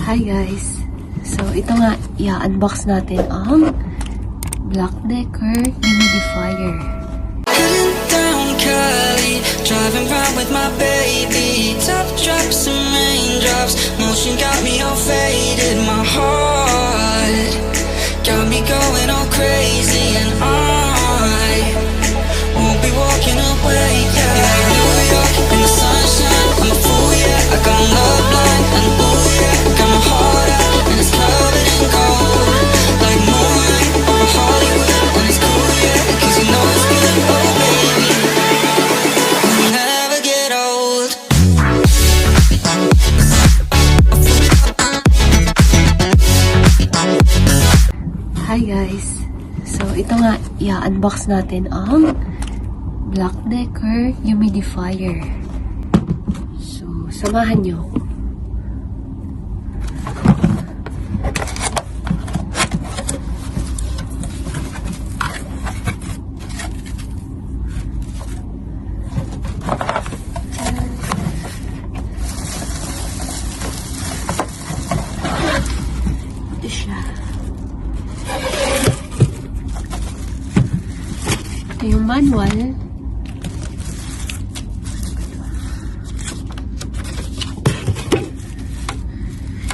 Hi guys! So ito nga, i-unbox natin ang BLACK+DECKER Humidifier. Down Cali, driving round with my baby. Top drops and raindrops, motion got me all faded. My heart got me going all crazy, and I won't be walking away. Yeah, like New York in the sunshine, I'm a fool, yeah. I got love blind, and ooh yeah, got my heart out and it's covered in gold. Like moonlight over Hollywood, and it's cool, yeah, 'cause you know it's good, oh baby. We'll never get old. Hi guys! So ito nga, i-unbox natin ang BLACK+DECKER Humidifier. So, samahan nyo. Ito siya. Ito yung manual.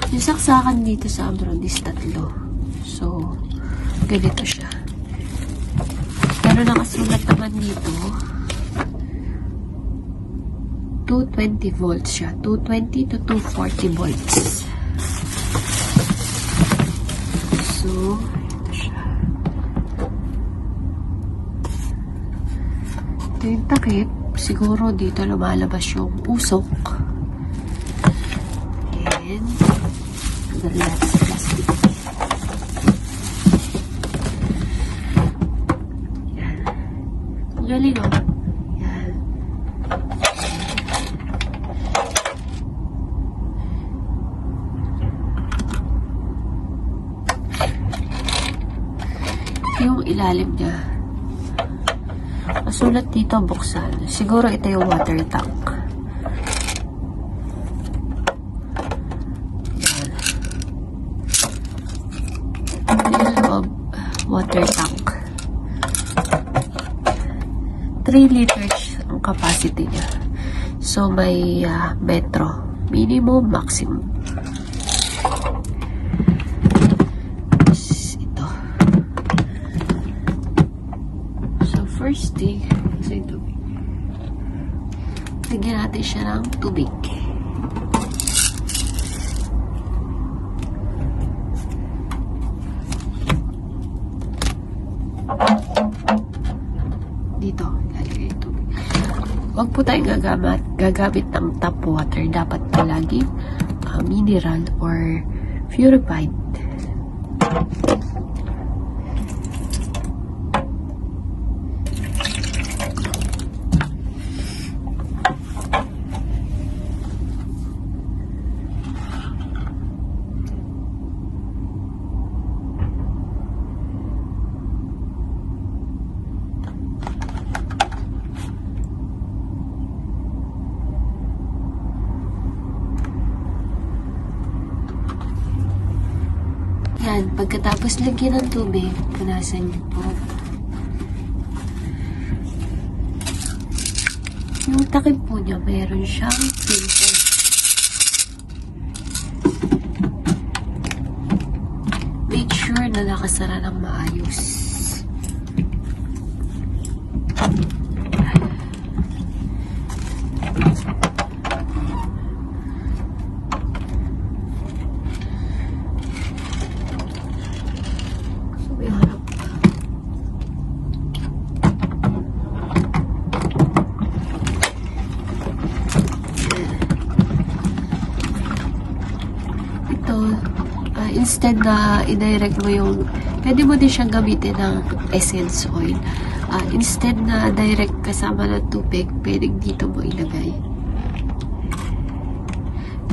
Yung saksakan dito sa abroad is 3. So, ganito siya. Pero nakasulat naman dito 220 volts siya. 220 to 240 volts. So, ito siya. Ito yung takip. Siguro dito lumalabas yung usok. And the last plastic. Yan. Galing o. Yan. Yung ilalim niya. Masulat dito buksan. Siguro ito yung water tank. Water tank. 3 liters ang capacity niya. So, may metro. Minimum, maximum. Ito. So, first thing, kasi tubig. Lagyan natin siya ng tubig. Dito, lalagay ito. Huwag po tayong gagamit ng tap water. Dapat palagi mineral or purified. Yan, pagkatapos lagyan ng tubig, punasan niyo po. Yung takip po niya, mayroon siyang filter. Make sure na nakasara ng maayos. Instead na i-direct mo yung, pwede mo din siyang gamitin ng essence oil. Instead na direct kasama ng tubig, pwede dito mo ilagay.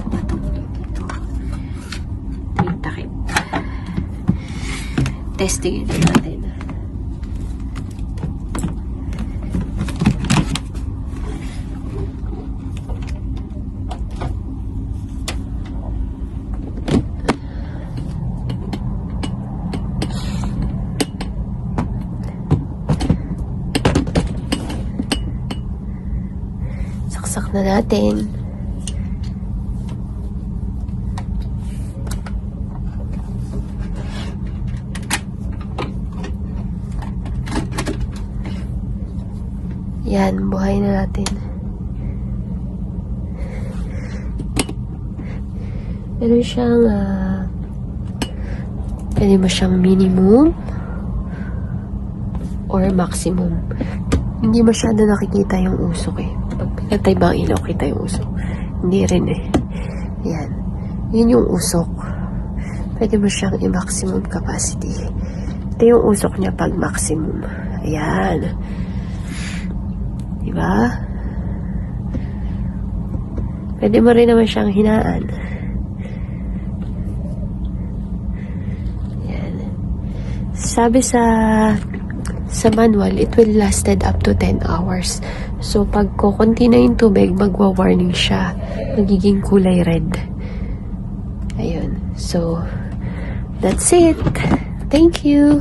Matulog dito. Ito yung takip. Testingin na natin. na natin. Yan, buhay na natin. Meron siyang pwede mo siyang minimum or maximum. Hindi masyado nakikita yung usok eh. Pag pinatay ba ang ilaw, kita yung usok? Hindi rin eh. Yan. Yun yung usok. Pwede mo siyang i-maximum capacity. Ito yung usok niya pag maximum. Ayan. Diba? Pwede mo rin naman siyang hinaan. Yan. Sabi sa manual, it will lasted up to 10 hours. So, pag kukunti na yung tubig, magwa-warning siya. Magiging kulay red. Ayun. So, that's it. Thank you.